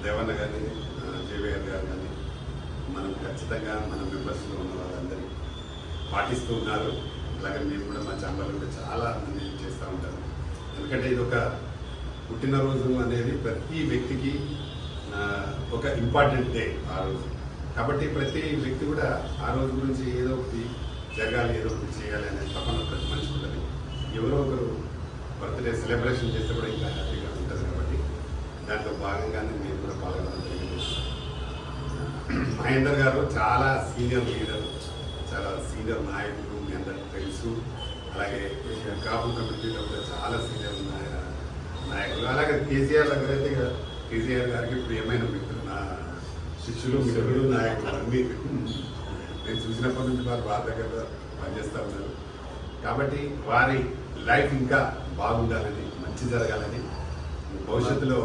దేవన్న కానీ జేవిఆర్ గారు కానీ మనం ఖచ్చితంగా మన మెంబర్స్లో ఉన్న వాళ్ళందరూ పాటిస్తూ ఉన్నారు. అలాగే మేము కూడా మా ఛానల్ కూడా చాలా మంది చేస్తూ ఉంటారు. ఎందుకంటే ఇది ఒక పుట్టినరోజు అనేది ప్రతి వ్యక్తికి ఒక ఇంపార్టెంట్ డే ఆ రోజు. కాబట్టి ప్రతి వ్యక్తి కూడా ఆ రోజు గురించి ఏదో ఒకటి జరగాలి, ఏదో ఒకటి చేయాలి అనే తపన ప్రతి మనిషి ఉంటుంది. ఎవరో ఒకరు బర్త్డే సెలబ్రేషన్ చేస్తే కూడా ఇంకా హ్యాపీగా ఉంటుంది. కాబట్టి దాంట్లో భాగంగానే మేము కూడా పాల్గొనడం జరిగింది. మహేందర్ గారు చాలా సీనియర్ లీడర్, చాలా సీనియర్ నాయకులు, మీ అందరికీ తెలుసు. అలాగే కాపు కమిటీలో కూడా చాలా సీనియర్ నాయకులు. అలాగే కేసీఆర్ దగ్గర అయితే కేసీఆర్ గారికి ప్రియమైన మిత్రులు, నా శిష్యులు, మిత్రులు, నాయకులు అన్నీ నేను చూసినప్పటి నుంచి వారు వారి దగ్గర పనిచేస్తూ ఉన్నారు. కాబట్టి వారి లైఫ్ ఇంకా బాగుండాలని, మంచి జరగాలని, భవిష్యత్తులో